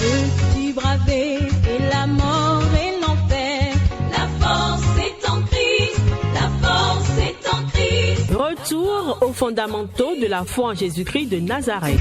Peux-tu braver et la mort et l'enfer? La force est en Christ, la force est en Christ. Retour aux fondamentaux de la foi en Jésus-Christ de Nazareth.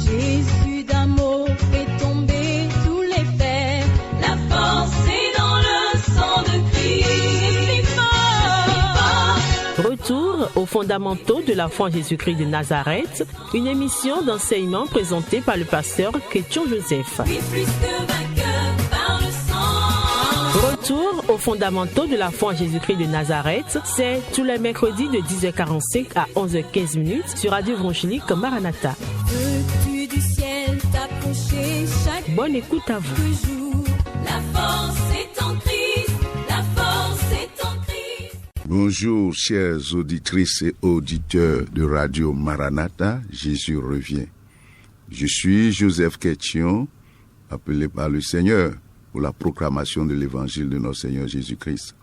Jésus d'un mot fait tomber tous les fers. La force est dans le sang de Christ. Je suis fort. Retour aux fondamentaux de la foi en Jésus-Christ de Nazareth, une émission d'enseignement présentée par le pasteur Kétion Joseph. Oui, plus que vainqueur par le sang. Retour aux fondamentaux de la foi en Jésus-Christ de Nazareth, c'est tous les mercredis de 10h45 à 11h15 sur Radio Évangélique Maranatha. Veux-tu du ciel t'approcher chaque Bonne écoute à vous. jour? La force est en Christ, la force est en Christ. Bonjour, chères auditrices et auditeurs de Radio Maranatha, Jésus revient. Je suis Joseph Kétion, appelé par le Seigneur pour la proclamation de l'évangile de notre Seigneur Jésus-Christ.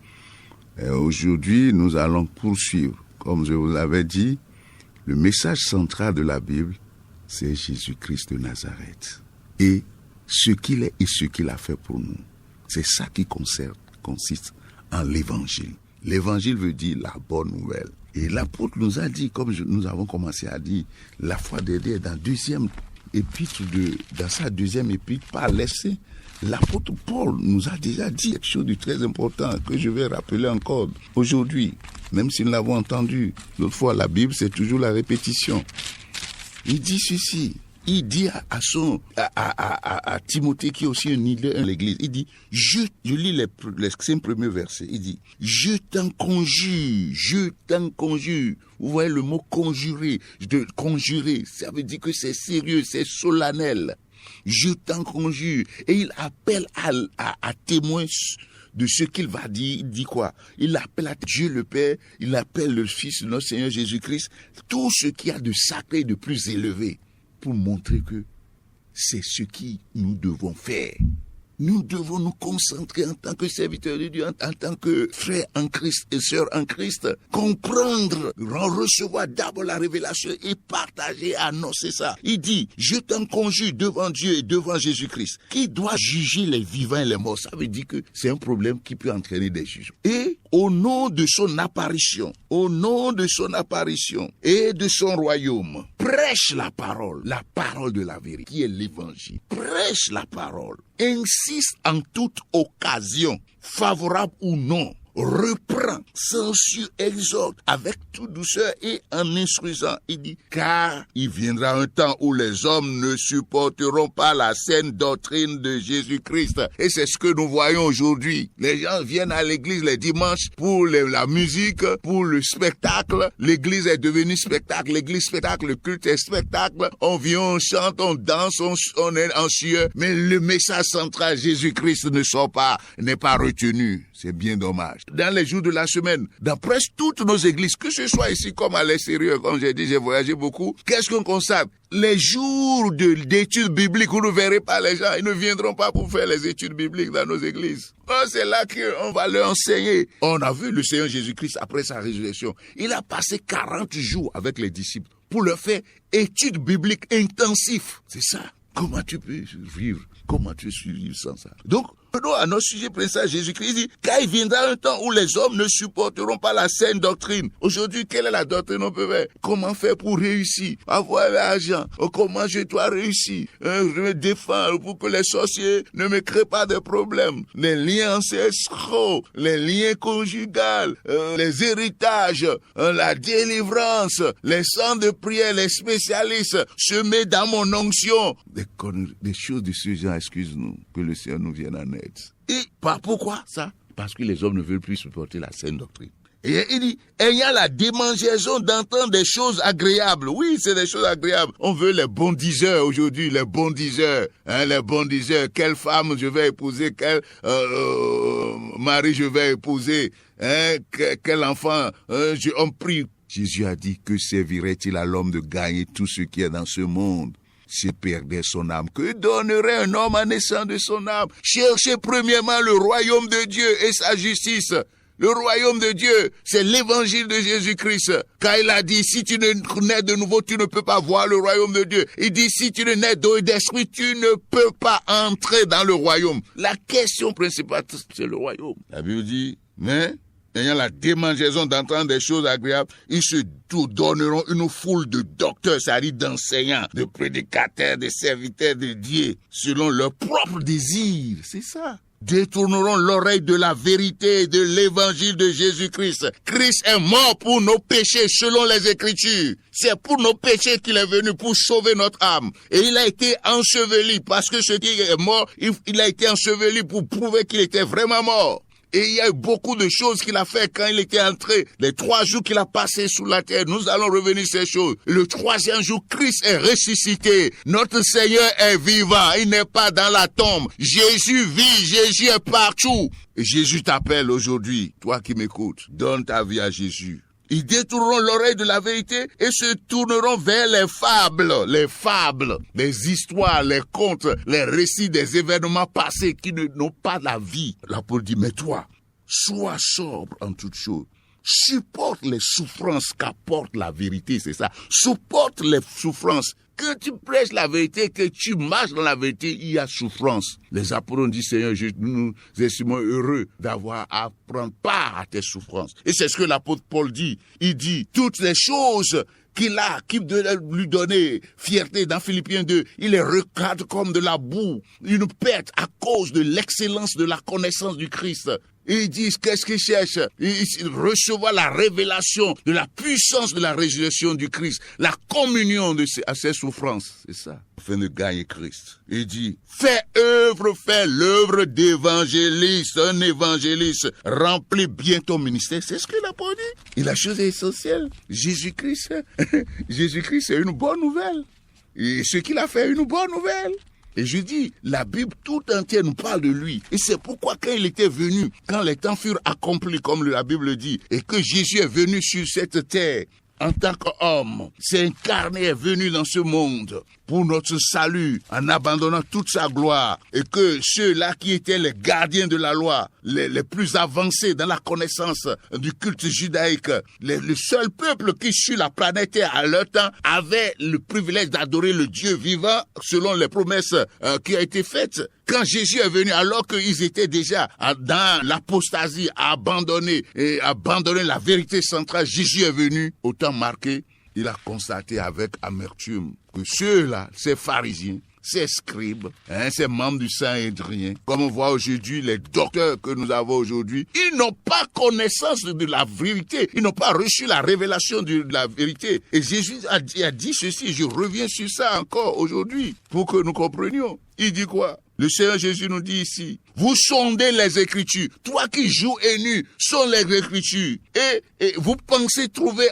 Et aujourd'hui, nous allons poursuivre, comme je vous l'avais dit, le message central de la Bible, c'est Jésus-Christ de Nazareth. Et ce qu'il est et ce qu'il a fait pour nous. C'est ça qui consiste en l'évangile. L'évangile veut dire la bonne nouvelle. Et l'apôtre nous a dit, comme nous avons commencé à dire, la foi d'aider dans dans sa deuxième épître, par l'essai, l'apôtre Paul nous a déjà dit quelque chose de très important que je vais rappeler encore aujourd'hui, même si nous l'avons entendu. L'autre fois, la Bible, c'est toujours la répétition. Il dit ceci. Il dit à Timothée, qui est aussi un leader de l'église, il dit, je lis les 5 premiers versets, il dit, je t'en conjure. Vous voyez le mot conjurer, ça veut dire que c'est sérieux, c'est solennel. Je t'en conjure. Et il appelle à témoin de ce qu'il va dire. Il dit quoi? Il appelle à Dieu le Père, il appelle le Fils de notre Seigneur Jésus-Christ, tout ce qu'il y a de sacré et de plus élevé, pour montrer que c'est ce que nous devons faire. Nous devons nous concentrer en tant que serviteurs de Dieu, en tant que frères en Christ et sœurs en Christ, comprendre, recevoir d'abord la révélation et partager, annoncer ça. Il dit, je t'en conjure devant Dieu et devant Jésus-Christ, qui doit juger les vivants et les morts. Ça veut dire que c'est un problème qui peut entraîner des jugements. Et au nom de son apparition et de son royaume, prêche la parole de la vérité, qui est l'évangile. Prêche la parole. Insiste en toute occasion, favorable ou non, reprend, censure, exhorte avec toute douceur et en instruisant. Il dit, car il viendra un temps où les hommes ne supporteront pas la saine doctrine de Jésus-Christ. Et c'est ce que nous voyons aujourd'hui. Les gens viennent à l'église les dimanches pour la musique, pour le spectacle. L'église est devenue spectacle. L'église spectacle, le culte est spectacle. On vient, on chante, on danse, on est en sueur. Mais le message central, Jésus-Christ n'est pas retenu. C'est bien dommage. Dans les jours de la semaine, dans presque toutes nos églises, que ce soit ici comme à l'extérieur, comme j'ai dit, j'ai voyagé beaucoup, qu'est-ce qu'on constate? Les jours d'études bibliques, vous ne verrez pas les gens, ils ne viendront pas pour faire les études bibliques dans nos églises. Oh, c'est là qu'on va leur enseigner. On a vu le Seigneur Jésus-Christ après sa résurrection. Il a passé 40 jours avec les disciples pour leur faire études bibliques intensives. C'est ça. Comment tu peux vivre? Comment tu peux vivre sans ça? Donc, venons à notre sujet principal, Jésus-Christ dit, car il viendra un temps où les hommes ne supporteront pas la saine doctrine. Aujourd'hui, quelle est la doctrine on peut faire? Comment faire pour réussir? Avoir l'argent? Comment je dois réussir? Je me défends pour que les sorciers ne me créent pas de problèmes. Les liens ancestraux, les liens conjugaux, les héritages, la délivrance, les centres de prière, les spécialistes, se mettent dans mon onction. Des choses de ce genre, excuse-nous, que le Seigneur nous vienne en aide. Et pourquoi ça? Parce que les hommes ne veulent plus supporter la saine doctrine. Et il dit, ayant la démangeaison d'entendre des choses agréables. Oui, c'est des choses agréables. On veut les bons diseurs aujourd'hui, les bons diseurs. Les bons diseurs. Quelle femme je vais épouser, quel mari je vais épouser, quel enfant. On prie. Jésus a dit, que servirait-il à l'homme de gagner tout ce qui est dans ce monde? Se perdait son âme. Que donnerait un homme en naissant de son âme? Cherchez premièrement le royaume de Dieu et sa justice. Le royaume de Dieu, c'est l'évangile de Jésus-Christ. Quand il a dit, si tu ne nais de nouveau, tu ne peux pas voir le royaume de Dieu. Il dit, si tu ne nais d'eau et d'esprit, tu ne peux pas entrer dans le royaume. La question principale, c'est le royaume. La Bible dit, mais ayant la démangeaison d'entendre des choses agréables, ils se donneront une foule de docteurs, c'est-à-dire d'enseignants, de prédicateurs, de serviteurs de Dieu, selon leur propre désir. C'est ça. Détourneront l'oreille de la vérité et de l'évangile de Jésus-Christ. Christ est mort pour nos péchés selon les Écritures. C'est pour nos péchés qu'il est venu pour sauver notre âme. Et il a été enseveli parce que ce qui est mort, il a été enseveli pour prouver qu'il était vraiment mort. Et il y a eu beaucoup de choses qu'il a fait quand il était entré. Les 3 jours qu'il a passés sous la terre, nous allons revenir sur ces choses. Le 3e jour, Christ est ressuscité. Notre Seigneur est vivant. Il n'est pas dans la tombe. Jésus vit. Jésus est partout. Et Jésus t'appelle aujourd'hui. Toi qui m'écoutes, donne ta vie à Jésus. Ils détourneront l'oreille de la vérité et se tourneront vers les fables, les histoires, les contes, les récits des événements passés qui n'ont pas la vie. L'apôtre dit, mais toi, sois sobre en toutes choses. Supporte les souffrances qu'apporte la vérité, c'est ça. Supporte les souffrances. Que tu prêches la vérité, que tu marches dans la vérité, il y a souffrance. Les apôtres ont dit, Seigneur, nous estimons heureux d'avoir à prendre part à tes souffrances. Et c'est ce que l'apôtre Paul dit. Il dit, toutes les choses qu'il a, qui lui donner fierté dans Philippiens 2, il les recadre comme de la boue, une perte à cause de l'excellence de la connaissance du Christ. Et ils disent, qu'est-ce qu'ils cherchent? Ils recevoir la révélation de la puissance de la résurrection du Christ, la communion à ses souffrances. C'est ça, afin de gagner Christ. Il dit, fais l'œuvre d'évangéliste, un évangéliste, remplis bien ton ministère. C'est ce qu'il a pas dit. Et la chose est essentielle, Jésus-Christ, c'est une bonne nouvelle. Et ce qu'il a fait, une bonne nouvelle. Et je dis, la Bible tout entière nous parle de lui. Et c'est pourquoi quand il était venu, quand les temps furent accomplis, comme la Bible dit, et que Jésus est venu sur cette terre, en tant qu'homme, s'est incarné, est venu dans ce monde pour notre salut, en abandonnant toute sa gloire, et que ceux-là qui étaient les gardiens de la loi, les plus avancés dans la connaissance du culte judaïque, le seul peuple qui sur la planète Terre à leur temps avait le privilège d'adorer le Dieu vivant selon les promesses qui ont été faites. Quand Jésus est venu, alors qu'ils étaient déjà dans l'apostasie, à abandonner la vérité centrale, Jésus est venu, autant marqué, il a constaté avec amertume que ceux-là, ces pharisiens, ces scribes, ces membres du Sanhédrin, comme on voit aujourd'hui, les docteurs que nous avons aujourd'hui, ils n'ont pas connaissance de la vérité, ils n'ont pas reçu la révélation de la vérité. Et Jésus a dit ceci, je reviens sur ça encore aujourd'hui, pour que nous comprenions. Il dit quoi? Le Seigneur Jésus nous dit ici, vous sondez les Écritures. Toi qui joues et nu, sonde les Écritures. Et vous pensez trouver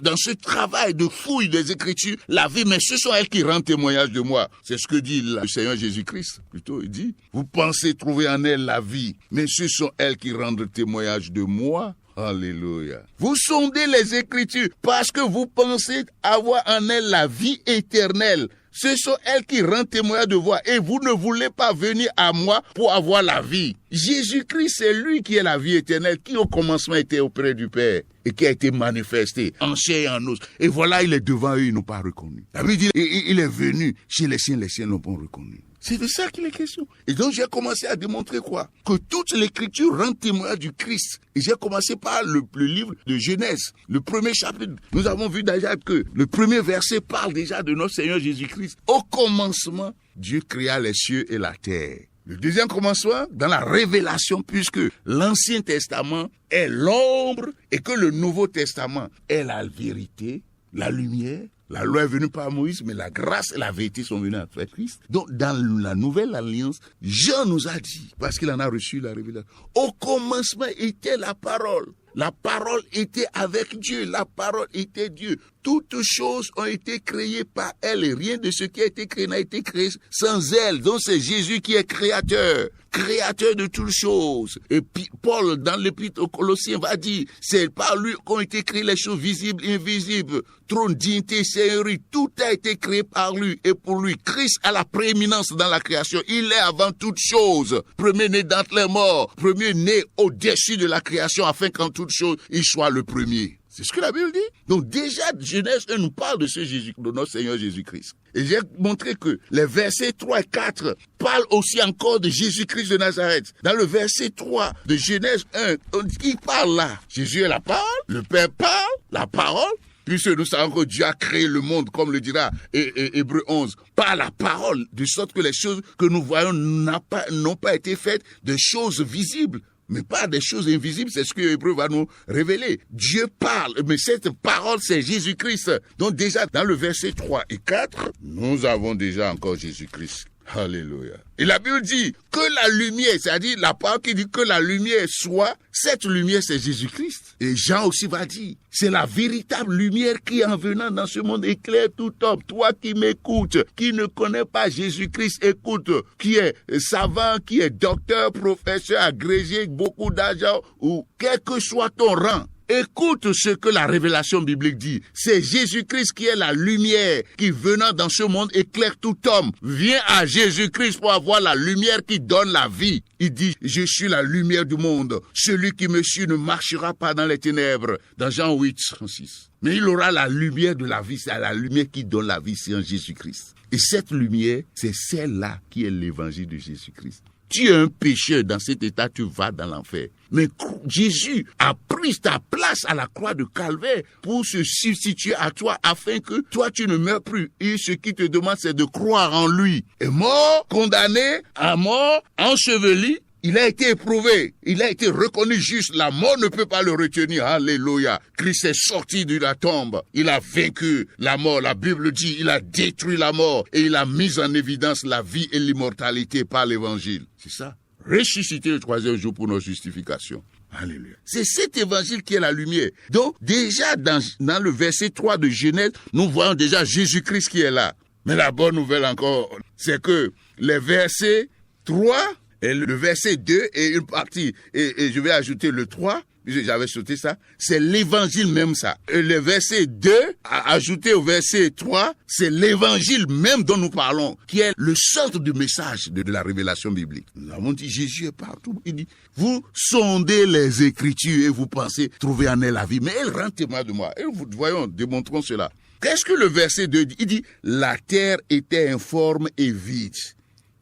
dans ce travail de fouille des Écritures la vie, mais ce sont elles qui rendent témoignage de moi. C'est ce que dit le Seigneur Jésus-Christ. Plutôt, il dit, vous pensez trouver en elles la vie, mais ce sont elles qui rendent témoignage de moi. Alléluia. Vous sondez les Écritures parce que vous pensez avoir en elles la vie éternelle. Ce sont elles qui rendent témoignage de moi et vous ne voulez pas venir à moi pour avoir la vie. Jésus-Christ, c'est lui qui est la vie éternelle, qui au commencement était auprès du Père et qui a été manifesté en chair et en os. Et voilà, il est devant eux, ils n'ont pas reconnu. La Bible dit, il est venu chez les siens n'ont pas reconnu. C'est de ça qu'il est question. Et donc, j'ai commencé à démontrer quoi? Que toute l'écriture rend témoignage du Christ. Et j'ai commencé par le livre de Genèse, le premier chapitre. Nous avons vu déjà que le premier verset parle déjà de notre Seigneur Jésus-Christ. Au commencement, Dieu créa les cieux et la terre. Le deuxième commencement, dans la révélation, puisque l'Ancien Testament est l'ombre et que le Nouveau Testament est la vérité, la lumière. La loi est venue par Moïse, mais la grâce et la vérité sont venues à travers Christ. Donc, dans la nouvelle alliance, Jean nous a dit, parce qu'il en a reçu la révélation, au commencement était la parole. La parole était avec Dieu, la parole était Dieu. Toutes choses ont été créées par elle et rien de ce qui a été créé n'a été créé sans elle. Donc c'est Jésus qui est créateur. créateur de toutes choses. Et puis Paul, dans l'épître aux Colossiens, va dire, c'est par lui qu'ont été créées les choses visibles et invisibles. Trône, dignité, seigneurie, tout a été créé par lui et pour lui. Christ a la prééminence dans la création. Il est avant toute chose. Premier-né d'entre les morts, premier-né au-dessus de la création, afin qu'en toute chose, il soit le premier. C'est ce que la Bible dit. Donc déjà, Genèse 1 nous parle de ce Jésus, de notre Seigneur Jésus-Christ. Et j'ai montré que les versets 3 et 4 parlent aussi encore de Jésus-Christ de Nazareth. Dans le verset 3 de Genèse 1, qui parle là? Jésus est la parole, le Père parle, la parole. Puisque nous savons que Dieu a créé le monde, comme le dira Hébreux 11, par la parole, de sorte que les choses que nous voyons n'ont pas été faites de choses visibles, mais pas des choses invisibles. C'est ce que Hébreux va nous révéler. Dieu parle, mais cette parole, c'est Jésus-Christ. Donc déjà, dans le verset 3 et 4, nous avons déjà encore Jésus-Christ. Alléluia. Et la Bible dit que la lumière, c'est-à-dire la parole qui dit que la lumière soit, cette lumière c'est Jésus-Christ. Et Jean aussi va dire, c'est la véritable lumière qui en venant dans ce monde éclaire tout homme. Toi qui m'écoutes, qui ne connais pas Jésus-Christ, écoute, qui est savant, qui est docteur, professeur, agrégé, beaucoup d'argent, ou quel que soit ton rang. Écoute ce que la révélation biblique dit. C'est Jésus-Christ qui est la lumière qui, venant dans ce monde, éclaire tout homme. Viens à Jésus-Christ pour avoir la lumière qui donne la vie. Il dit, je suis la lumière du monde. Celui qui me suit ne marchera pas dans les ténèbres. Dans Jean 8, 36. Mais il aura la lumière de la vie. C'est la lumière qui donne la vie, c'est en Jésus-Christ. Et cette lumière, c'est celle-là qui est l'évangile de Jésus-Christ. Tu es un pécheur, dans cet état, tu vas dans l'enfer. Mais Jésus a pris ta place à la croix de Calvaire pour se substituer à toi afin que toi, tu ne meurs plus. Et ce qu'il te demande, c'est de croire en lui. Et mort, condamné à mort, enseveli, il a été éprouvé, il a été reconnu juste. La mort ne peut pas le retenir. Alléluia. Christ est sorti de la tombe. Il a vaincu la mort. La Bible dit, il a détruit la mort et il a mis en évidence la vie et l'immortalité par l'évangile. C'est ça. Ressuscité le troisième jour pour nos justifications. Alléluia. C'est cet évangile qui est la lumière. Donc, déjà dans le verset 3 de Genèse, nous voyons déjà Jésus-Christ qui est là. Mais la bonne nouvelle encore, c'est que les versets 3... et le verset 2 et une partie, et je vais ajouter le 3, puisque j'avais sauté ça, c'est l'évangile même ça. Et le verset 2, ajouté au verset 3, c'est l'évangile même dont nous parlons, qui est le centre du message de la révélation biblique. Nous avons dit, Jésus est partout. Il dit, vous sondez les Écritures et vous pensez trouver en elles la vie. Mais elle rend témoin de moi. Et voyons, démontrons cela. Qu'est-ce que le verset 2 dit? Il dit, la terre était informe et vide.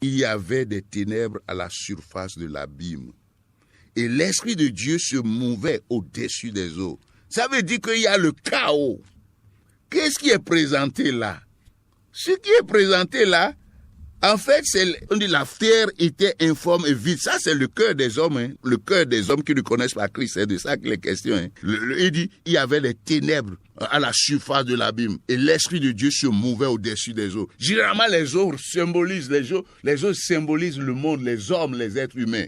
Il y avait des ténèbres à la surface de l'abîme. Et l'Esprit de Dieu se mouvait au-dessus des eaux. Ça veut dire qu'il y a le chaos. Qu'est-ce qui est présenté là? Ce qui est présenté là, en fait, on dit la terre était informe et vide. Ça, c'est le cœur des hommes, hein. Le cœur des hommes qui ne connaissent pas Christ. C'est de ça qu'il est question. Hein. Il dit, il y avait des ténèbres à la surface de l'abîme. Et l'Esprit de Dieu se mouvait au-dessus des eaux. Généralement, les eaux symbolisent, les eaux symbolisent le monde, les hommes, les êtres humains.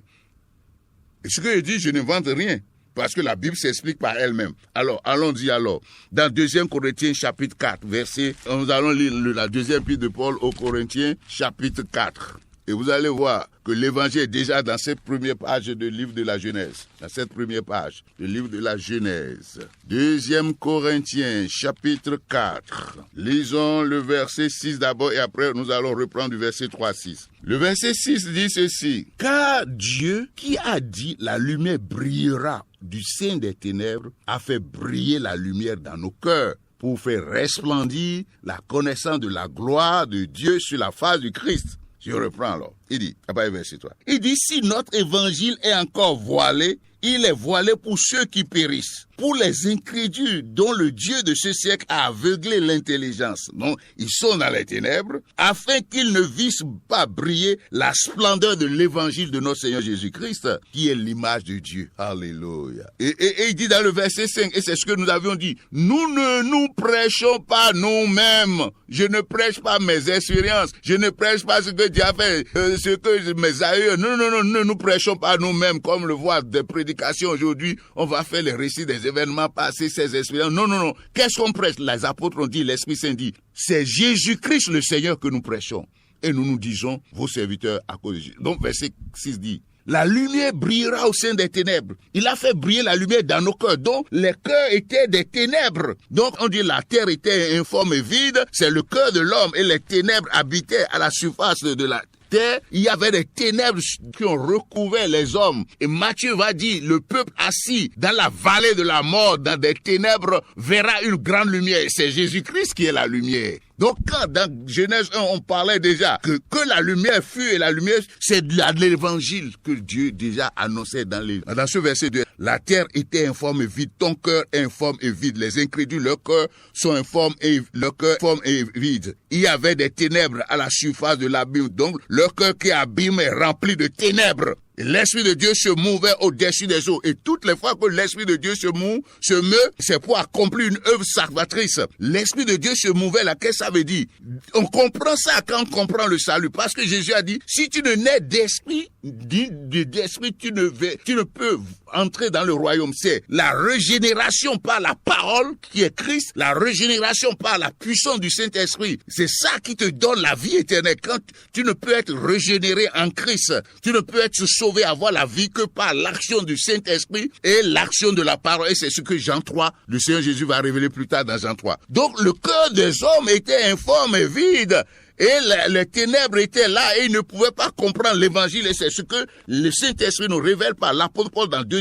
Et ce que je dis, je n'invente rien. Parce que la Bible s'explique par elle-même. Alors, allons-y alors. Dans 2 Corinthiens chapitre 4, verset, nous allons lire la deuxième épître de Paul aux Corinthiens chapitre 4. Et vous allez voir que l'évangile est déjà dans cette première page du livre de la Genèse. Dans cette première page du livre de la Genèse. 2 Corinthiens chapitre 4. Lisons le verset 6 d'abord et après nous allons reprendre du verset 3 à 6. Le verset 6 dit ceci. Car Dieu qui a dit la lumière brillera du sein des ténèbres a fait briller la lumière dans nos cœurs pour faire resplendir la connaissance de la gloire de Dieu sur la face du Christ. Je reprends alors. Il dit, après verset 3. Il dit, si notre évangile est encore voilé, il est voilé pour ceux qui périssent, pour les incrédules dont le Dieu de ce siècle a aveuglé l'intelligence. Donc, ils sont dans les ténèbres, afin qu'ils ne vissent pas briller la splendeur de l'évangile de notre Seigneur Jésus-Christ, qui est l'image de Dieu. Alléluia. Et il dit dans le verset 5, et c'est ce que nous avions dit, nous ne nous prêchons pas nous-mêmes. Je ne prêche pas mes expériences. Je ne prêche pas ce que Dieu a fait, ce que mes aïeux. Non, ne nous prêchons pas nous-mêmes, comme le voient des prédications aujourd'hui. On va faire les récits des événements passés, ces expériences. Non. Qu'est-ce qu'on prêche? Les apôtres ont dit, l'Esprit Saint dit, c'est Jésus-Christ le Seigneur que nous prêchons. et nous nous disons, vos serviteurs à cause de Jésus. Donc, verset 6 dit, la lumière brillera au sein des ténèbres. Il a fait briller la lumière dans nos cœurs. Donc, les cœurs étaient des ténèbres. Donc, on dit la terre était informe et vide. C'est le cœur de l'homme et les ténèbres habitaient à la surface de la terre. Il y avait des ténèbres qui ont recouvert les hommes. Et Matthieu va dire, le peuple assis dans la vallée de la mort, dans des ténèbres, verra une grande lumière. C'est Jésus-Christ qui est la lumière. Donc, quand dans Genèse 1, on parlait déjà que la lumière fut et la lumière, c'est de l'évangile que Dieu déjà annonçait dans ce verset 2. La terre était informe et vide, ton cœur informe et vide. Les incrédules, leur cœur sont informes et leur cœur informe et vide. Il y avait des ténèbres à la surface de l'abîme. Donc, leur cœur qui abîme est rempli de ténèbres. Et l'Esprit de Dieu se mouvait au-dessus des eaux. Et toutes les fois que l'Esprit de Dieu se meut, c'est pour accomplir une œuvre salvatrice. L'Esprit de Dieu se mouvait là. Qu'est-ce que ça veut dire? On comprend ça quand on comprend le salut. Parce que Jésus a dit, si tu ne nais d'esprit, tu ne peux entrer dans le royaume. C'est la régénération par la parole qui est Christ, la régénération par la puissance du Saint-Esprit. C'est ça qui te donne la vie éternelle. Quand tu ne peux être régénéré en Christ, tu ne peux être sauvé, avoir la vie que par l'action du Saint-Esprit et l'action de la parole. Et c'est ce que Jean 3, le Seigneur Jésus va révéler plus tard dans Jean 3. Donc le cœur des hommes était informe et vide. Et les ténèbres étaient là et ils ne pouvaient pas comprendre l'évangile. Et c'est ce que le Saint-Esprit nous révèle par l'apôtre Paul dans 2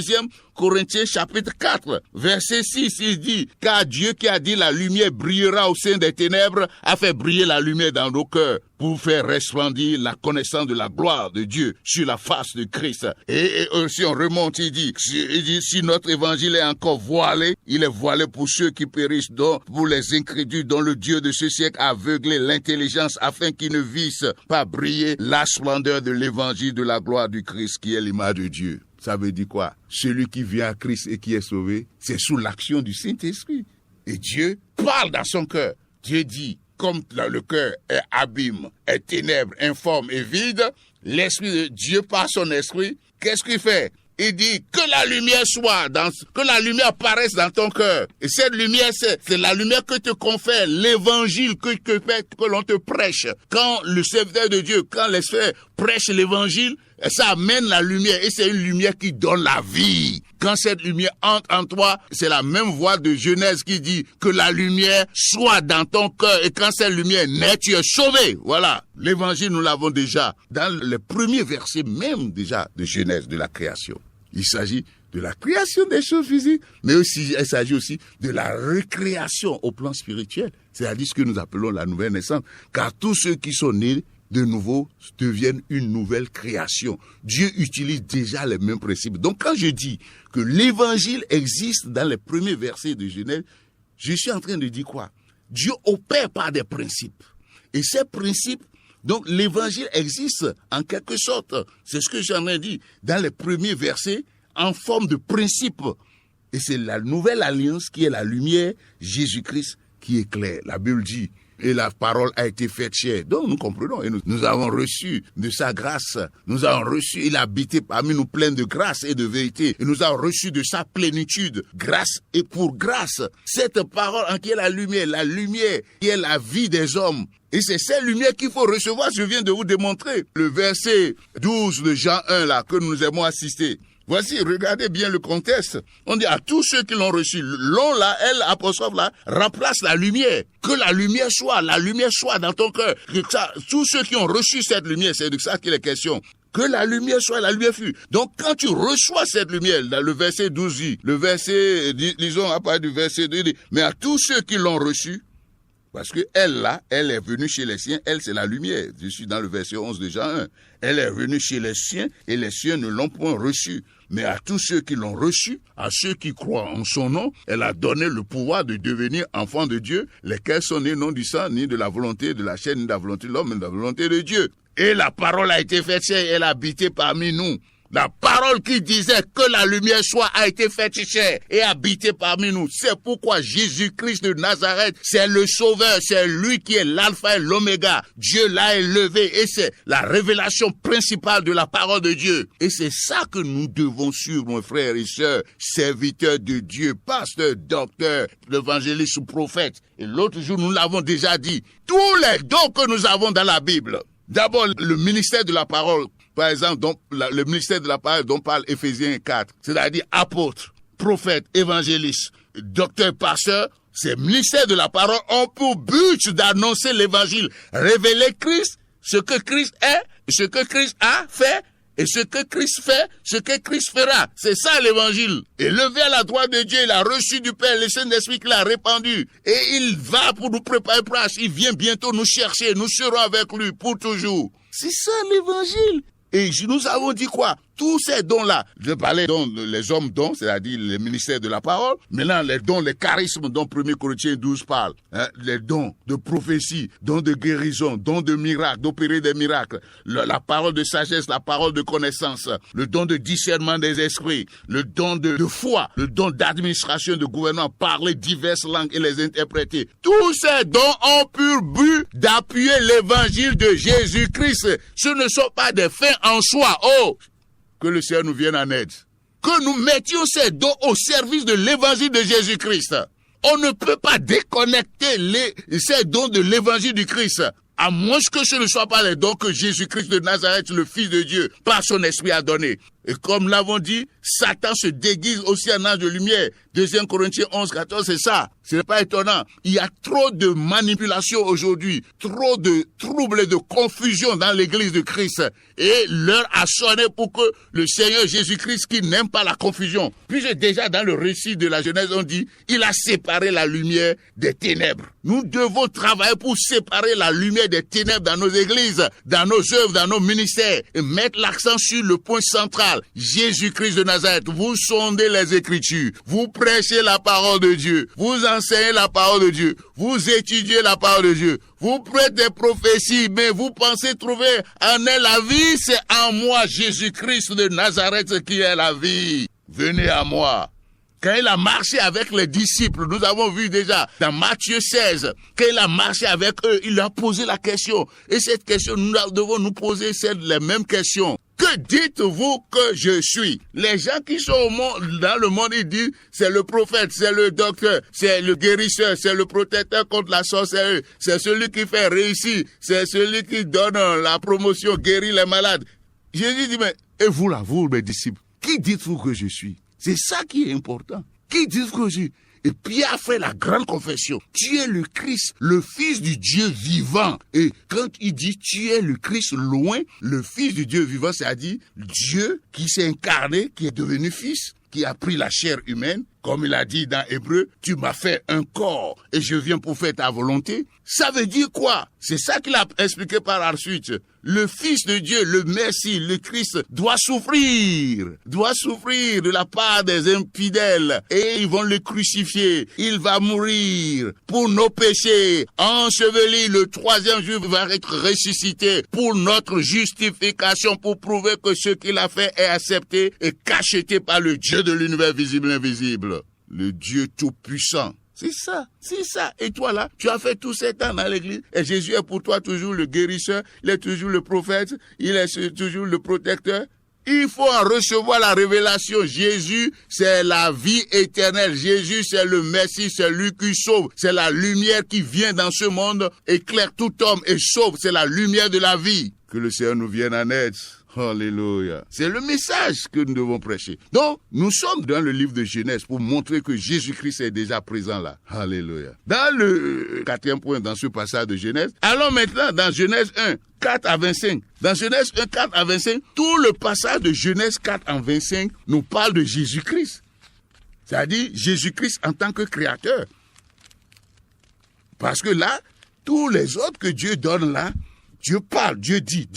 Corinthiens chapitre 4, verset 6. Il dit, car Dieu qui a dit la lumière brillera au sein des ténèbres a fait briller la lumière dans nos cœurs pour faire resplendir la connaissance de la gloire de Dieu sur la face de Christ. Et aussi on remonte, il dit, si notre évangile est encore voilé, il est voilé pour ceux qui périssent, donc pour les incrédules dont le Dieu de ce siècle a aveuglé l'intelligence afin qu'ils ne vissent pas briller la splendeur de l'évangile de la gloire du Christ qui est l'image de Dieu. Ça veut dire quoi? Celui qui vient à Christ et qui est sauvé, c'est sous l'action du Saint-Esprit. Et Dieu parle dans son cœur. Dieu dit, comme le cœur est abîme, est ténèbre, informe et vide, l'Esprit de Dieu par son esprit, qu'est-ce qu'il fait? Il dit que la lumière que la lumière apparaisse dans ton cœur. Et cette lumière, c'est la lumière que te confère l'évangile que l'on te prêche. Quand le serviteur de Dieu, quand l'Esprit prêche l'évangile, ça amène la lumière et c'est une lumière qui donne la vie. Quand cette lumière entre en toi, c'est la même voix de Genèse qui dit que la lumière soit dans ton cœur et quand cette lumière naît, tu es sauvé. Voilà. L'évangile, nous l'avons déjà dans le premier verset même déjà de Genèse, de la création. Il s'agit de la création des choses physiques, mais aussi, il s'agit aussi de la récréation au plan spirituel. C'est-à-dire ce que nous appelons la nouvelle naissance. Car tous ceux qui sont nés de nouveau deviennent une nouvelle création. Dieu utilise déjà les mêmes principes. Donc quand je dis que l'évangile existe dans les premiers versets de Genèse, je suis en train de dire quoi? Dieu opère par des principes. Et ces principes, donc l'évangile existe en quelque sorte. C'est ce que j'en ai dit dans les premiers versets en forme de principe. Et c'est la nouvelle alliance qui est la lumière, Jésus-Christ qui éclaire. La Bible dit, et la parole a été faite chair. Donc nous comprenons, et nous avons reçu de sa grâce, nous avons reçu, il a habité parmi nous plein de grâce et de vérité, et nous avons reçu de sa plénitude, grâce et pour grâce. Cette parole en qui est la lumière qui est la vie des hommes. Et c'est cette lumière qu'il faut recevoir, je viens de vous démontrer. Le verset 12 de Jean 1 là, que nous aimons assister. Voici, regardez bien le contexte. On dit à tous ceux qui l'ont reçu, l'on là, elle, apostrophe là, remplace la lumière. Que la lumière soit dans ton cœur. Que ça, tous ceux qui ont reçu cette lumière, c'est de ça qu'il est question. Que la lumière soit, la lumière fut. Donc quand tu reçois cette lumière, dans le verset 12 dit, le verset, disons à part du verset 2, dit, mais à tous ceux qui l'ont reçu, parce que elle là, elle est venue chez les siens, elle c'est la lumière. Je suis dans le verset 11 de Jean 1. Elle est venue chez les siens et les siens ne l'ont point reçue. Mais à tous ceux qui l'ont reçu, à ceux qui croient en son nom, elle a donné le pouvoir de devenir enfants de Dieu, lesquels sont nés non du sang, ni de la volonté de la chair, ni de la volonté de l'homme, mais de la volonté de Dieu. Et la parole a été faite chair, elle a habité parmi nous. La parole qui disait que la lumière soit a été faite chair et habité parmi nous. C'est pourquoi Jésus-Christ de Nazareth, c'est le Sauveur, c'est lui qui est l'alpha et l'oméga. Dieu l'a élevé et c'est la révélation principale de la parole de Dieu. Et c'est ça que nous devons suivre, mes frères et sœurs, serviteurs de Dieu, pasteurs, docteurs, évangélistes ou prophètes. Et l'autre jour, nous l'avons déjà dit, tous les dons que nous avons dans la Bible, D'abord, le ministère de la parole, par exemple, le ministère de la parole dont parle Éphésiens 4, c'est-à-dire apôtre, prophète, évangéliste, docteur, pasteur, ces ministères de la parole ont pour but d'annoncer l'évangile, révéler Christ, ce que Christ est, ce que Christ a fait, et ce que Christ fait, ce que Christ fera. C'est ça l'évangile. Élevé à la droite de Dieu, il a reçu du Père le Saint-Esprit qu'il a répandu. Et il va pour nous préparer place. Il vient bientôt nous chercher. Nous serons avec lui pour toujours. C'est ça l'évangile. Et nous avons dit quoi? Tous ces dons-là, je parlais dons, les hommes dons, c'est-à-dire les ministères de la parole. Maintenant, les dons, les charismes dont 1 Corinthiens 12 parle. Les dons de prophétie, dons de guérison, dons de miracles, d'opérer des miracles. La parole de sagesse, la parole de connaissance, le don de discernement des esprits, le don de foi, le don d'administration, de gouvernement, parler diverses langues et les interpréter. Tous ces dons ont pour but d'appuyer l'évangile de Jésus-Christ. Ce ne sont pas des fins en soi. Oh! Que le Seigneur nous vienne en aide. Que nous mettions ces dons au service de l'évangile de Jésus-Christ. On ne peut pas déconnecter ces dons de l'évangile du Christ, à moins que ce ne soit pas les dons que Jésus-Christ de Nazareth, le Fils de Dieu, par son esprit a donné. Et comme l'avons dit, Satan se déguise aussi en ange de lumière. 2 Corinthiens 11, 14, c'est ça. Ce n'est pas étonnant. Il y a trop de manipulation aujourd'hui, trop de troubles et de confusion dans l'église de Christ. Et l'heure a sonné pour que le Seigneur Jésus-Christ, qui n'aime pas la confusion, puisque déjà dans le récit de la Genèse, on dit, il a séparé la lumière des ténèbres. Nous devons travailler pour séparer la lumière des ténèbres dans nos églises, dans nos œuvres, dans nos ministères, et mettre l'accent sur le point central. Jésus-Christ de Nazareth, vous sondez les Écritures, vous prêchez la parole de Dieu, vous enseignez la parole de Dieu, vous étudiez la parole de Dieu, vous prêtez des prophéties, mais vous pensez trouver en elle la vie, c'est en moi, Jésus-Christ de Nazareth, qui est la vie. Venez à moi. Quand il a marché avec les disciples, nous avons vu déjà dans Matthieu 16, quand il a marché avec eux, il a posé la question. Et cette question, nous devons nous poser les mêmes questions. Que dites-vous que je suis? Les gens qui sont au monde, dans le monde, ils disent, c'est le prophète, c'est le docteur, c'est le guérisseur, c'est le protecteur contre la sorcellerie, c'est celui qui fait réussir, c'est celui qui donne la promotion, guérit les malades. Jésus dit, mais, et vous là, vous, mes disciples, qui dites-vous que je suis? C'est ça qui est important. Qui dites-vous que je suis? Et Pierre fait la grande confession. Tu es le Christ, le Fils du Dieu vivant. Et quand il dit tu es le Christ loin, le Fils du Dieu vivant, c'est-à-dire Dieu qui s'est incarné, qui est devenu Fils, qui a pris la chair humaine, comme il a dit dans Hébreu, tu m'as fait un corps et je viens pour faire ta volonté. Ça veut dire quoi? C'est ça qu'il a expliqué par la suite. Le Fils de Dieu, le Messie, le Christ, doit souffrir de la part des infidèles et ils vont le crucifier. Il va mourir pour nos péchés, enseveli, le 3e jour va être ressuscité pour notre justification, pour prouver que ce qu'il a fait est accepté et cacheté par le Dieu de l'univers visible et invisible, le Dieu tout-puissant. C'est ça. Et toi là, tu as fait tous ces temps dans l'église. Et Jésus est pour toi toujours le guérisseur, il est toujours le prophète, il est toujours le protecteur. Il faut en recevoir la révélation. Jésus, c'est la vie éternelle. Jésus, c'est le Messie, c'est lui qui sauve. C'est la lumière qui vient dans ce monde, éclaire tout homme et sauve. C'est la lumière de la vie. Que le Seigneur nous vienne en aide. Alléluia. C'est le message que nous devons prêcher. Donc, nous sommes dans le livre de Genèse pour montrer que Jésus-Christ est déjà présent là. Alléluia. Dans le 4e point, dans ce passage de Genèse, allons maintenant dans Genèse 1, 4 à 25. Dans Genèse 1, 4 à 25, tout le passage de Genèse 4 à 25 nous parle de Jésus-Christ. C'est-à-dire Jésus-Christ en tant que créateur. Parce que là, tous les autres que Dieu donne là, Dieu parle, Dieu dit.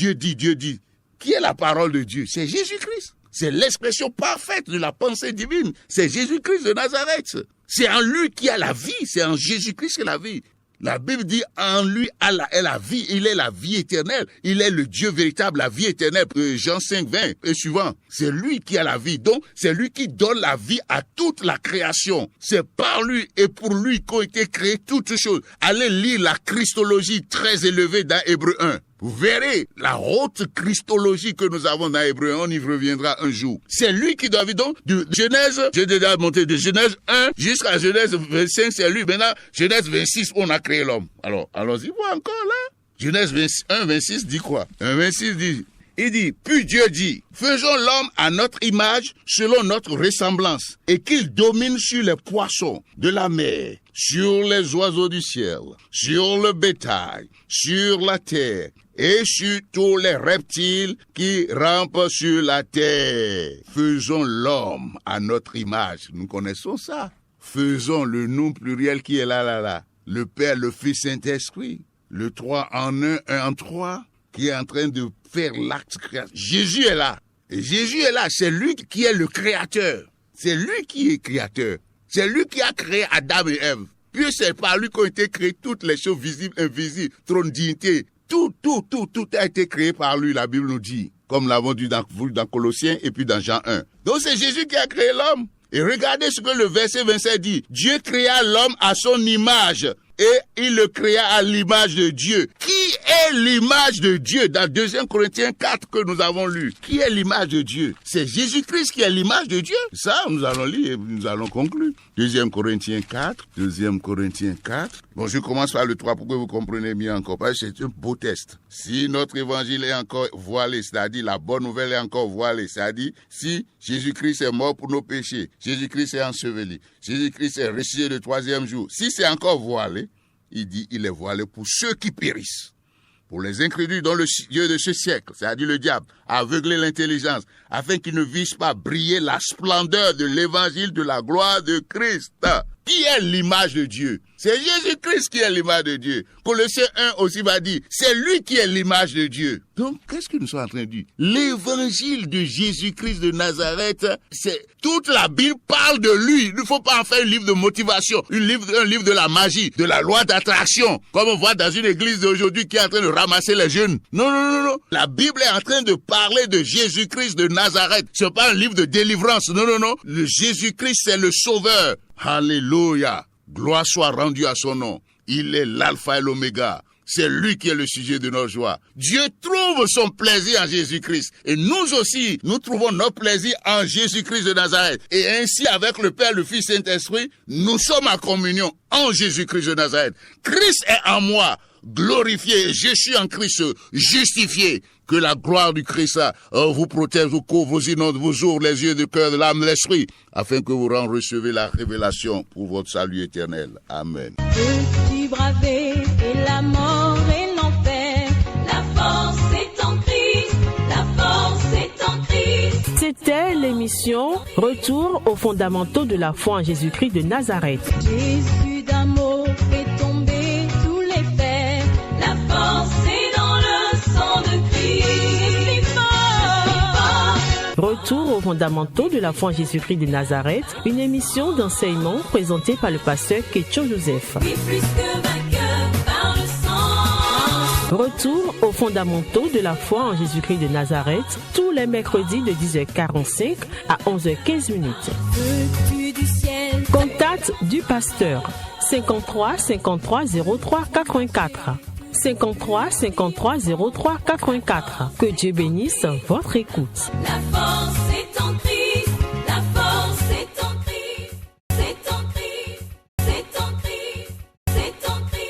Qui est la parole de Dieu? C'est Jésus-Christ. C'est l'expression parfaite de la pensée divine. C'est Jésus-Christ de Nazareth. C'est en lui qu'il y a la vie. C'est en Jésus-Christ qu'il y a la vie. La Bible dit en lui est la vie. Il est la vie éternelle. Il est le Dieu véritable, la vie éternelle. Jean 5, 20 et suivant. C'est lui qui a la vie. Donc, c'est lui qui donne la vie à toute la création. C'est par lui et pour lui qu'ont été créées toutes choses. Allez lire la Christologie très élevée dans Hébreu 1. Vous verrez la haute Christologie que nous avons dans Hébreu 1, on y reviendra un jour. C'est lui qui doit vivre. Donc, de Genèse, j'ai déjà monté de Genèse 1 jusqu'à Genèse 25, c'est lui. Maintenant, Genèse 26, on a créé l'homme. Alors, allons-y voir encore là. Genèse 1, 26 dit quoi? 1, 26 dit, il dit, puis Dieu dit, faisons l'homme à notre image, selon notre ressemblance, et qu'il domine sur les poissons de la mer, sur les oiseaux du ciel, sur le bétail, sur la terre, et sur tous les reptiles qui rampent sur la terre. Faisons l'homme à notre image. Nous connaissons ça. Faisons le nom pluriel qui est là. Le Père, le Fils, Saint-Esprit. Le 3 en 1, 1 en 3, qui est en train de faire l'acte créateur. Jésus est là. Et Jésus est là. C'est lui qui est le créateur. C'est lui qui est créateur. C'est lui qui a créé Adam et Ève. Puis c'est par lui qu'ont été créées toutes les choses visibles, invisibles, trône, dignité. Tout a été créé par lui, la Bible nous dit. Comme nous l'avons dit dans Colossiens et puis dans Jean 1. Donc c'est Jésus qui a créé l'homme. Et regardez ce que le verset 27 dit. Dieu créa l'homme à son image. Et il le créa à l'image de Dieu. Qui est l'image de Dieu? Dans 2 Corinthiens 4 que nous avons lu. Qui est l'image de Dieu? C'est Jésus-Christ qui est l'image de Dieu. Ça, nous allons lire et nous allons conclure. 2 Corinthiens 4. Bon, je commence par le 3 pour que vous compreniez mieux encore. Parce que c'est un beau test. Si notre évangile est encore voilé, c'est-à-dire la bonne nouvelle est encore voilée, c'est-à-dire si Jésus-Christ est mort pour nos péchés, Jésus-Christ est enseveli, Jésus-Christ est ressuscité le 3e jour, si c'est encore voilé, il dit, il est voilé pour ceux qui périssent. Pour les incrédules dont le Dieu de ce siècle, c'est-à-dire le diable, a aveuglé l'intelligence, afin qu'ils ne vissent pas briller la splendeur de l'évangile de la gloire de Christ. Qui est l'image de Dieu? C'est Jésus-Christ qui est l'image de Dieu. Colossiens 1 aussi va dire, c'est lui qui est l'image de Dieu. Donc, qu'est-ce que nous sommes en train de dire? L'évangile de Jésus-Christ de Nazareth, c'est toute la Bible parle de lui. Il ne faut pas en faire un livre de motivation, un livre de la magie, de la loi d'attraction, comme on voit dans une église d'aujourd'hui qui est en train de ramasser les jeunes. Non. La Bible est en train de parler de Jésus-Christ de Nazareth. C'est pas un livre de délivrance. Non. Le Jésus-Christ, c'est le sauveur. Alléluia. Gloire soit rendue à son nom. Il est l'alpha et l'oméga. C'est lui qui est le sujet de nos joies. Dieu trouve son plaisir en Jésus-Christ. Et nous aussi, nous trouvons notre plaisir en Jésus-Christ de Nazareth. Et ainsi, avec le Père, le Fils, Saint-Esprit, nous sommes en communion en Jésus-Christ de Nazareth. Christ est en moi, glorifié. Je suis en Christ, justifié. Que la gloire du Christ vous protège, vous couvre, vous inonde, vous ouvre les yeux du cœur, de l'âme, de l'esprit, afin que vous recevez la révélation pour votre salut éternel. Amen. Peux-tu braver et la mort et l'enfer? La force est en Christ, la force est en Christ. C'était l'émission Retour aux fondamentaux de la foi en Jésus-Christ de Nazareth. Jésus d'amour fait tomber tous les fers. La force est dans le sang de Christ. Je suis fort. Retour aux fondamentaux de la foi en Jésus-Christ de Nazareth, une émission d'enseignement présentée par le pasteur Ketcho Joseph. Et plus que vainqueur par le sang. Retour aux fondamentaux de la foi en Jésus-Christ de Nazareth, tous les mercredis de 10h45 à 11h15. Veux-tu du ciel? Contact du pasteur 53 53 03 84. 53 53 03 84. Que Dieu bénisse votre écoute. La force